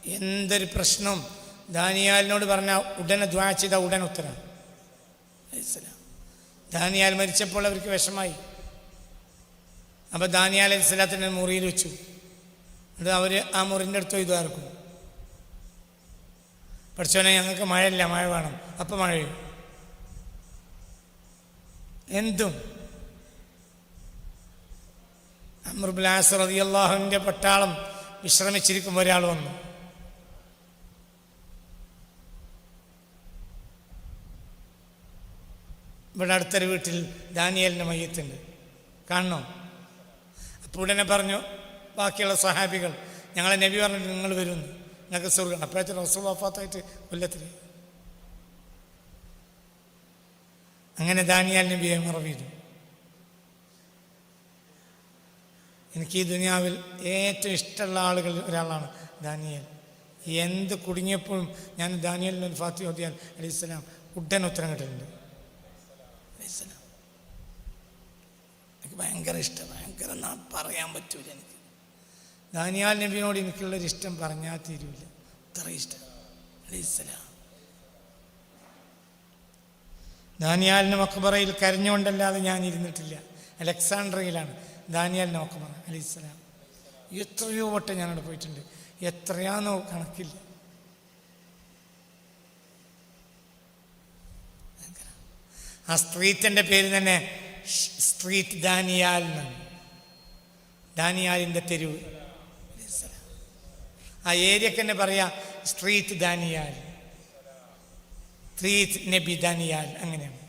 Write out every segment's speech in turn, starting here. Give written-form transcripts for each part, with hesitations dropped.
എന്തൊരു പ്രശ്നം ദാനിയാലിനോട് പറഞ്ഞാൽ ഉടനെ ദുആ ചെയ്ത ഉടൻ ഉത്തരം. ദാനിയാൽ മരിച്ചപ്പോൾ അവർക്ക് വിഷമായി. അപ്പോൾ ദാനിയാൽ അലൈഹിസ്സലാത്തിൻ്റെ മുറിയിൽ വെച്ചു. എന്നിട്ട് അവർ ആ മുറിൻ്റെ അടുത്ത് ഇത് ആർക്കും പഠിച്ചോനെ ഞങ്ങൾക്ക് മഴയില്ല, മഴ വേണം. അപ്പം മഴ പെയ്യും. എന്തും അംർ ഇബ്നു ആസ് റളിയല്ലാഹു അൻഹുവിൻ്റെ പട്ടാളം വിശ്രമിച്ചിരിക്കുമ്പോൾ ഒരാൾ വന്നു. ഇവിടെ അടുത്തൊരു വീട്ടിൽ ദാനിയേലിൻ്റെ മയ്യത്തുണ്ട്, കാണണോ? അപ്പോൾ ഉടനെ പറഞ്ഞു ബാക്കിയുള്ള സഹാബികൾ, ഞങ്ങളെ നബി പറഞ്ഞിട്ട് നിങ്ങൾ വരുന്നു, നിങ്ങൾക്ക് സ്വർഗ്ഗം. അപ്പോഴത്തെ റസൂൽ വഫാത്തായിട്ട് കൊല്ലത്തിൽ. അങ്ങനെ ദാനിയേൽ നബിയെ മറവീതു. എനിക്ക് ഈ ദുനിയാവിൽ ഏറ്റവും ഇഷ്ടമുള്ള ആളുകൾ ഒരാളാണ് ദാനിയേൽ. എന്ത് കുടുങ്ങിയപ്പോഴും ഞാൻ ദാനിയേലിന് ഫാത്തിഹ ഓതിയാൽ അലൈഹിസ്സലാം ഉടൻ ഉത്തരം കിട്ടുന്നുണ്ട്. എനിക്ക് ഭയങ്കര ഇഷ്ടം, ഭയങ്കര പറയാൻ പറ്റൂല. എനിക്ക് ദാനിയേൽ നബിയോട് എനിക്കുള്ളൊരു ഇഷ്ടം പറഞ്ഞാൽ തീരൂല, അത്ര ഇഷ്ടം അലൈഹിസ്സലാം. ദാനിയേലിൻ്റെ മഖ്ബറയിൽ കരഞ്ഞുകൊണ്ടല്ലാതെ ഞാൻ ഇരുന്നിട്ടില്ല. അലക്സാണ്ട്രിയയിലാണ് ദാനിയേലിൻ്റെ മഖ്ബറ അലൈഹിസ്സലാം. എത്രയോ വട്ടം ഞാനവിടെ പോയിട്ടുണ്ട്, എത്രയാണെന്നോ കണക്കില്ല. ആ സ്ട്രീറ്റിൻ്റെ പേര് തന്നെ സ്ട്രീറ്റ് ദാനിയാൽ എന്നാണ്. ദാനിയാലിൻ്റെ തെരുവ്. ആ ഏരിയക്ക് തന്നെ പറയാ സ്ട്രീറ്റ് ദാനിയാൽ, സ്ട്രീറ്റ് നബി ദാനിയാൽ, അങ്ങനെയാണ്.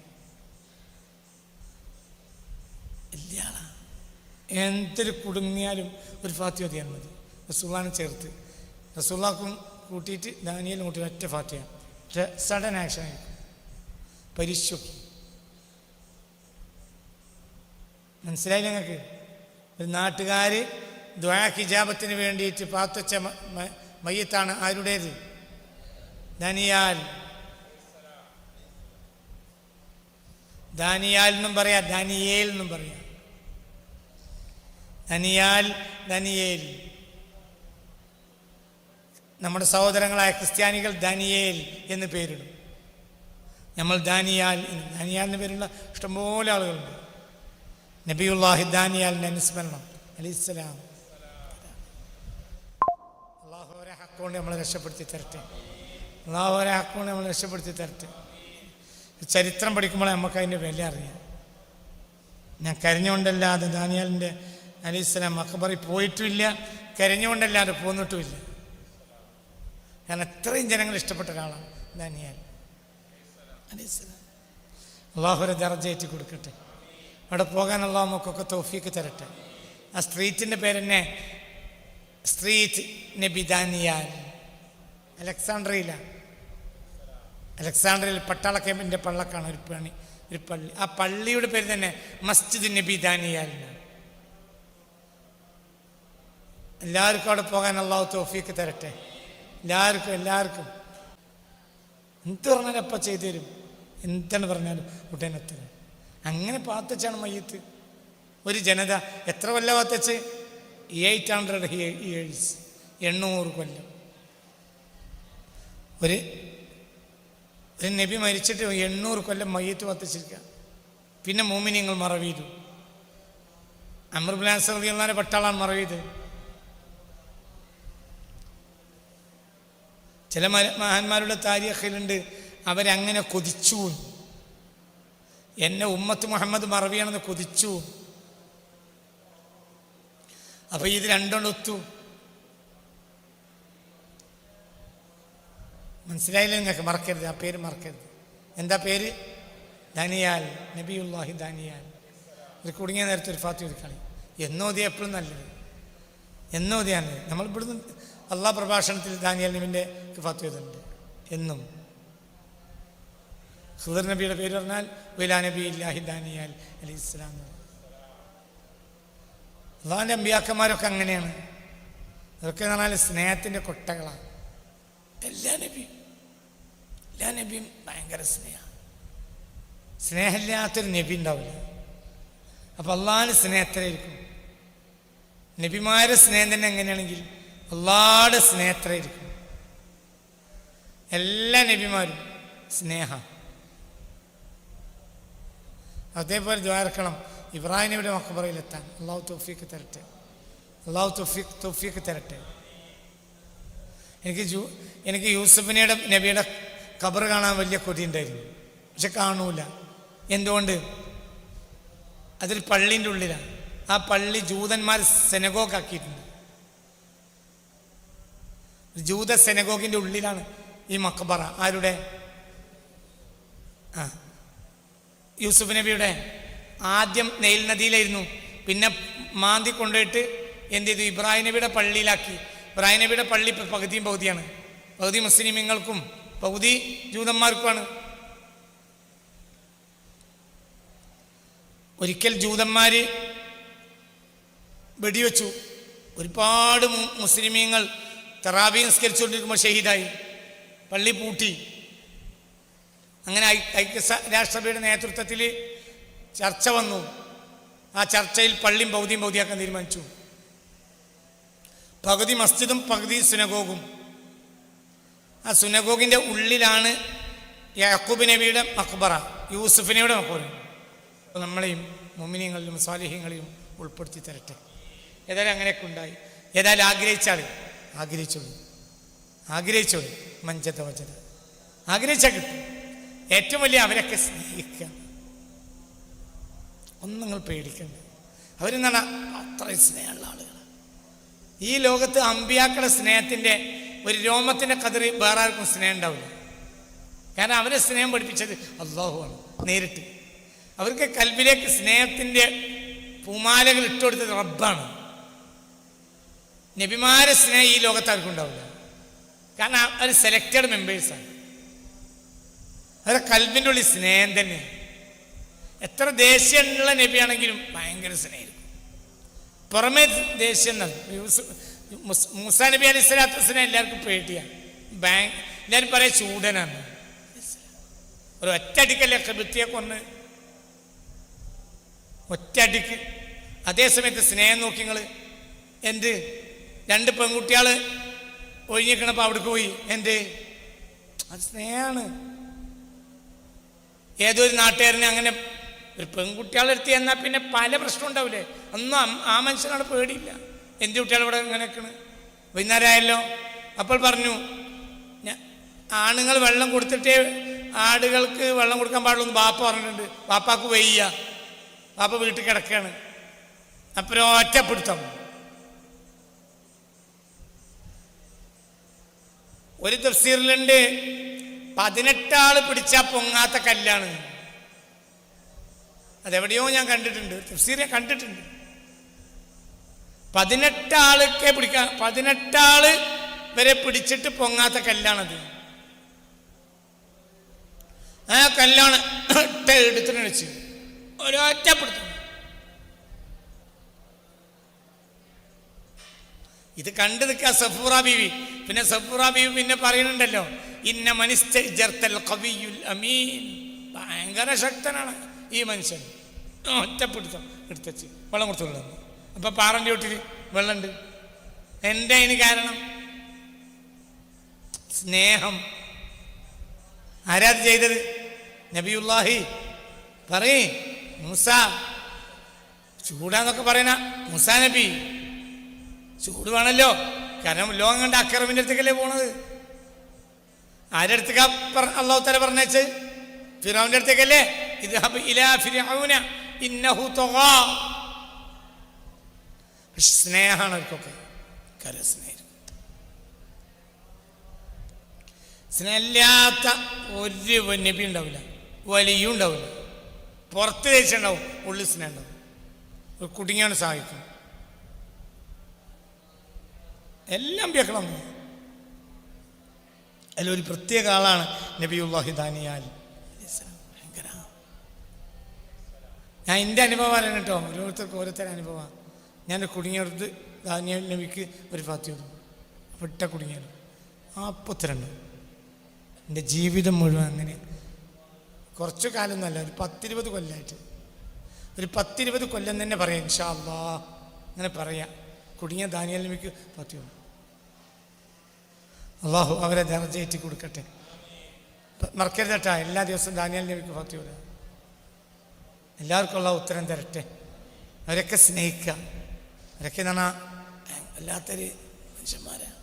എന്തൊരു കുടുങ്ങിയാലും ഒരു ഫാത്തിഹ ഓതിയാൽ മതി. റസൂലുള്ളാഹിനെ ചേർത്ത് റസൂലുള്ളാഹിക്കും കൂട്ടിയിട്ട് ദാനിയേലും കൂട്ടി ഒറ്റ ഫാത്തിഹ, സഡൻ ആക്ഷൻ ആയിരിക്കും. പരിശോധി മനസ്സിലായി ഞങ്ങൾക്ക്? ഒരു നാട്ടുകാർ ദുആ ഹിജാബത്തിന് വേണ്ടിയിട്ട് പാത്തുവച്ച മയ്യത്താണ്. ആരുടേത്? ദാനിയാൽ. ദാനിയാൽ എന്നും പറയാം, ദാനിയേൽ എന്നും പറയാം. ദാനിയാൽ, ദാനിയേൽ. നമ്മുടെ സഹോദരങ്ങളായ ക്രിസ്ത്യാനികൾ ദാനിയേൽ എന്ന് പേരിടും. നമ്മൾ ദാനിയാൽ എന്ന് പേരുള്ള ഇഷ്ടംപോലെ ആളുകളുണ്ട്. നബിയുല്ലാഹി ദാനിയാലിൻ്റെ അനുസ്മരണം അലൈഹിസ്സലാം. അല്ലാഹു ഒരേ ഹക്കുകൊണ്ട് നമ്മളെ രക്ഷപ്പെടുത്തി തരട്ടെ. അല്ലാഹു ഒരേ ഹക്കുകൊണ്ട് നമ്മളെ രക്ഷപ്പെടുത്തി തരട്ടെ. ചരിത്രം പഠിക്കുമ്പോൾ നമുക്ക് അതിൻ്റെ വില അറിയാം. ഞാൻ കരഞ്ഞുകൊണ്ടല്ലാതെ ദാനിയാലിൻ്റെ അലൈഹിസ്സലാം മഖ്ബറിൽ പോയിട്ടുമില്ല, കരഞ്ഞുകൊണ്ടല്ലാതെ പോന്നിട്ടുമില്ല. കാരണം അത്രയും ജനങ്ങൾ ഇഷ്ടപ്പെട്ട ഒരാളാണ് ദാനിയാൽ അലൈഹിസ്സലാം. അല്ലാഹു ദറജയേറ്റി കൊടുക്കട്ടെ. അവിടെ പോകാൻ അല്ലാഹു നമുക്കൊക്കെ തൗഫീക്ക് തരട്ടെ. ആ സ്ട്രീറ്റിൻ്റെ പേര് തന്നെ സ്ട്രീറ്റ് നബി ദാനിയാൽ. അലക്സാണ്ട്രിയയിലാണ്. അലക്സാണ്ട്രിയയിൽ പട്ടാള ക്യാമ്പിൻ്റെ പള്ളക്കാണ് ഒരു പള്ളി. ആ പള്ളിയുടെ പേര് തന്നെ മസ്ജിദ് നബി ദാനിയാൽ എന്നാണ്. എല്ലാവർക്കും അവിടെ പോകാൻ അല്ലാഹു തൗഫീക്ക് തരട്ടെ. എല്ലാവർക്കും എന്ത് പറഞ്ഞാലും അപ്പം ചെയ്തു തരും. എന്താണ് പറഞ്ഞാലും ഉടനെ തരും. അങ്ങനെ പാത്തച്ചാണ് മയ്യത്ത്. ഒരു ജനത എത്ര കൊല്ലം പാത്തച്ച്? 800 years, 800 കൊല്ലം. ഒരു നബി മരിച്ചിട്ട് 800 കൊല്ലം മയ്യത്ത് പാത്തച്ചിരിക്കുക. പിന്നെ മോമിനിയങ്ങൾ മറവീതു. അംർ ഇബ്നു ആസ് റളിയല്ലാഹു അൻഹു പട്ടാളാണ് മറവീത്. ചില മഹാന്മാരുടെ താരീഖിലുണ്ട് അവരങ്ങനെ കൊതിച്ചു, എന്നെ ഉമ്മത്ത് മുഹമ്മദ് മറവിയാണെന്ന് കൊതിച്ചു. അപ്പൊ ഇത് രണ്ടുകൊണ്ട് ഒത്തു. മനസ്സിലായില്ലേ നിങ്ങൾക്ക്? മറക്കരുത്, ആ പേര് മറക്കരുത്. എന്താ പേര്? ദാനിയാൽ, നബിയുല്ലാഹി ദാനിയാൽ. ഒരു കുടുങ്ങിയ നേരത്തെ ഒരു ഫാത്തിഹ കളി എന്നോതിയ എപ്പോഴും നല്ലത്, എന്നോതിയാണ്. നമ്മൾ ഇവിടുന്ന് അള്ളാഹ് പ്രഭാഷണത്തിൽ ദാനിയാൽ നബിൻ്റെ ഫാത്തിഹ ഉണ്ട് എന്നും. ഖുദർ നബിയുടെ പേര് പറഞ്ഞാൽ വലാ നബി ഇല്ലാഹി ദാനിയാൽ അലൈഹിസ്സലാം. അള്ളാഹിൻ്റെ അമ്പിയാക്കന്മാരൊക്കെ അങ്ങനെയാണ്. അതൊക്കെ എന്ന് പറഞ്ഞാൽ സ്നേഹത്തിൻ്റെ കൊട്ടകളാണ്. എല്ലാ നബിയും ഭയങ്കര സ്നേഹമില്ലാത്തൊരു നബി ഉണ്ടാവില്ല. അപ്പം അള്ളാഹിന് സ്നേഹത്തിലായിരിക്കും. നബിമാരുടെ സ്നേഹം തന്നെ എങ്ങനെയാണെങ്കിൽ അള്ളാഹുടെ സ്നേഹത്തിലായിരിക്കും. എല്ലാ നബിമാരും സ്നേഹം. അതേപോലെ ദ്വാരക്കണം ഇബ്രാഹിം നബിയുടെ മഖബറയിലെത്താൻ. അള്ളാഹു തൗഫീഖ് തരട്ടെ, അള്ളാഹു തൗഫീഖ് തരട്ടെ. എനിക്ക് യൂസുഫ് നബിയുടെ ഖബർ കാണാൻ വലിയ കൊതിയുണ്ടായിരുന്നു, പക്ഷെ കാണൂല. എന്തുകൊണ്ട്? അതിൽ പള്ളീൻ്റെ ഉള്ളിലാണ്. ആ പള്ളി ജൂതന്മാർ സെനഗോഗ് ആക്കിയിട്ടുണ്ട്. ജൂത സെനഗോഗിൻ്റെ ഉള്ളിലാണ് ഈ മഖബറ. ആരുടെ? യൂസുഫ് നബിയുടെ. ആദ്യം നെയിൽ നദിയിലായിരുന്നു, പിന്നെ മാന്തി കൊണ്ടുപോയിട്ട് എന്ത് ചെയ്തു? ഇബ്രാഹിം നബിയുടെ പള്ളിയിലാക്കി. ഇബ്രാഹിം നബിയുടെ പള്ളി ഇപ്പം പകുതിയും പകുതിയാണ്. പകുതി മുസ്ലിമീങ്ങൾക്കും പകുതി ജൂതന്മാർക്കുമാണ്. ഒരിക്കൽ ജൂതന്മാർ വെടിവെച്ചു. ഒരുപാട് മുസ്ലിമീങ്ങൾ തറാവി നിസ്കരിച്ചുകൊണ്ടിരിക്കുമ്പോൾ ഷഹീദായി. പള്ളി പൂട്ടി. അങ്ങനെ ഐക്യരാഷ്ട്രസഭയുടെ നേതൃത്വത്തിൽ ചർച്ച വന്നു. ആ ചർച്ചയിൽ പള്ളിയും പൗതിയാക്കാൻ തീരുമാനിച്ചു. പകുതി മസ്ജിദും പകുതി സുനഗോഗും. ആ സുനഗോഗിൻ്റെ ഉള്ളിലാണ് യാക്കൂബ് നബിയുടെ മഖബറ, യൂസുഫ് നബിയുടെ മഖബറ. നമ്മളെയും മുഅ്മിനീങ്ങളിലും സാലിഹീങ്ങളെയും ഉൾപ്പെടുത്തി തരട്ടെ. ഏതായാലും അങ്ങനെയൊക്കെ ഉണ്ടായി. ഏതായാലും ആഗ്രഹിച്ചോളൂ മഞ്ചത വചത ആഗ്രഹിച്ചാൽ കിട്ടും. ഏറ്റവും വലിയ അവരൊക്കെ സ്നേഹിക്കുക. ഒന്നും നിങ്ങൾ പേടിക്കണ്ട. അവരെന്നാണ് അത്രയും സ്നേഹമുള്ള ആളുകൾ. ഈ ലോകത്ത് അമ്പിയാക്കളുടെ സ്നേഹത്തിൻ്റെ ഒരു രോമത്തിൻ്റെ കതിർ വേറെ ആർക്കും സ്നേഹം ഉണ്ടാവില്ല. കാരണം അവരെ സ്നേഹം പഠിപ്പിച്ചത് അല്ലാഹുവാണ് നേരിട്ട്. അവർക്ക് കൽബിലേക്ക് സ്നേഹത്തിൻ്റെ പൂമാലകൾ ഇട്ടുകൊടുത്തത് റബ്ബാണ്. നബിമാരെ സ്നേഹം ഈ ലോകത്ത് ആർക്കും ഉണ്ടാവില്ല. കാരണം അവർ സെലക്റ്റഡ് മെമ്പേഴ്സാണ്. അവരുടെ കൽബിൻ്റെ ഉള്ളിൽ സ്നേഹം തന്നെയാണ്. എത്ര ദേഷ്യമുള്ള നബിയാണെങ്കിലും ഭയങ്കര സ്നേഹിക്കും. പുറമേ ദേഷ്യം മൂസാ നബി അലൈഹി സ്വലാത്തു വസ്സലാം എല്ലാവർക്കും പേടിയാണ്. എല്ലാവരും പറയാം ചൂടനാണ്. ഒരു ഒറ്റയടിക്കല്ലേ കബിത്തിയെ കൊന്ന്, ഒറ്റയടിക്ക്. അതേസമയത്ത് സ്നേഹം നോക്കി നിങ്ങൾ. എന്ത് 2 പെൺകുട്ടികൾ ഒഴിഞ്ഞിക്കണപ്പോൾ അവിടേക്ക് പോയി. എന്ത്? അത് സ്നേഹമാണ്. ഏതൊരു നാട്ടുകാരനെ അങ്ങനെ ഒരു പെൺകുട്ടികളെടുത്ത് എന്നാൽ പിന്നെ പല പ്രശ്നം ഉണ്ടാവില്ലേ? ഒന്നും ആ മനുഷ്യനാണ് പേടിയില്ല. എൻ്റെ കുട്ടികൾ ഇവിടെ ഇങ്ങനെ നിൽക്കണ്. വൈകുന്നേരമായല്ലോ. അപ്പോൾ പറഞ്ഞു, ആണുങ്ങൾ വെള്ളം കൊടുത്തിട്ടേ ആടുകൾക്ക് വെള്ളം കൊടുക്കാൻ പാടുള്ളൂ. ബാപ്പ പറഞ്ഞിട്ടുണ്ട്. ബാപ്പാക്ക് വയ്യ, ബാപ്പ വീട്ടിൽ കിടക്കുകയാണ്. അപ്പുറം ഒറ്റപ്പെടുത്തം. ഒരു തഫ്സീറിലുണ്ട് 18 ആള് പിടിച്ചാൽ പൊങ്ങാത്ത കല്ലാണ്. അതെവിടെയോ ഞാൻ കണ്ടിട്ടുണ്ട്, തഫ്സീറെ കണ്ടിട്ടുണ്ട്. 18 ആൾക്ക് പിടിക്കാൻ, 18 ആള് വരെ പിടിച്ചിട്ട് പൊങ്ങാത്ത കല്ലാണത്. ആ കല്ലാണ് എടുത്തിട്ട് വെച്ച് ഒരൊറ്റപ്പെടുത്തും. ഇത് കണ്ടു നിൽക്കുക സഫൂറ ബീവി. പിന്നെ സഫൂറ ബീവി പിന്നെ പറയുന്നുണ്ടല്ലോ, ഇന്ന മനിസ്തൽ ഖവിയുൽ അമീൻ. ഭയങ്കര ശക്തനാണ് ഈ മനുഷ്യൻ. ഒറ്റപ്പെടുത്തും. എടുത്തുവെച്ച് വെള്ളം കൊടുത്തു വെള്ളം. അപ്പൊ പാറൻ്റെ ഒട്ടിൽ വെള്ളമുണ്ട്. എൻ്റെ അതിന് കാരണം സ്നേഹം. ആരാത് ചെയ്തത്? നബിയുല്ലാഹി. പറയേ മൂസ. ചൂടാന്നൊക്കെ പറയണ മൂസാ നബി. ചൂട് വേണമല്ലോ, കാരണം ലോകം കണ്ട അക്രമിൻ്റെ അടുത്തേക്കല്ലേ പോണത്. ആരുടെ അടുത്തേക്കാ അള്ളാഹു തആല പറഞ്ഞേച്ച്? ഫിറഔന്റെ അടുത്തേക്കല്ലേ? ഇദ്ഹബ് ഇലാ ഫിർഔന ഇന്നഹു തഗാ. സ്നേഹമാണ് അവർക്കൊക്കെ. സ്നേഹം. സ്നേഹമില്ലാത്ത ഒരു നബി ഉണ്ടാവില്ല, വലിയും ഉണ്ടാവില്ല. പുറത്ത് ദേഷ്യം ഉണ്ടാവും, ഉള്ളിൽ സ്നേഹം ഉണ്ടാവും. കുടുങ്ങിയാണ് സഹായിക്കും. എല്ലാം ബഹളം. അതിലൊരു പ്രത്യേക ആളാണ് നബിയുല്ലാഹി ദാനിയാൽ. ഭയങ്കര. ഞാൻ എൻ്റെ അനുഭവം അറിയണം കേട്ടോ. ഓരോരുത്തർക്കും ഓരോരുത്തരുടെ അനുഭവം. ഞാൻ കുടുങ്ങിയെടുത്ത് ദാനിയാൽ നബിക്ക് ഒരു ഫാത്തിഹ വിട്ട കുടുങ്ങിയത്. അപ്പോൾ ഉത്തരണ്ട്. എൻ്റെ ജീവിതം മുഴുവൻ അങ്ങനെ. കുറച്ചു കാലമൊന്നുമല്ല, ഒരു 10-20 കൊല്ലമായിട്ട്. ഒരു 10-20 കൊല്ലം തന്നെ പറയാം ഇൻഷാ അല്ലാഹ്. അങ്ങനെ പറയാം. കുടുങ്ങിയ ദാനിയേൽ നബിക്ക് ഫാത്തിഹ. അള്ളാഹു അവരെ ദർജ ഏറ്റി കൊടുക്കട്ടെ. മറക്കരുത് കേട്ടോ. എല്ലാ ദിവസവും ദാനിയേൽ നബിക്ക് ഫാത്തിഹ ഓതുക. എല്ലാവർക്കും ഉള്ള ഉത്തരം തരട്ടെ. അവരൊക്കെ സ്നേഹിക്കുക. അവരൊക്കെ എന്ന് പറഞ്ഞാൽ വല്ലാത്തൊരു മനുഷ്യന്മാരാണ്.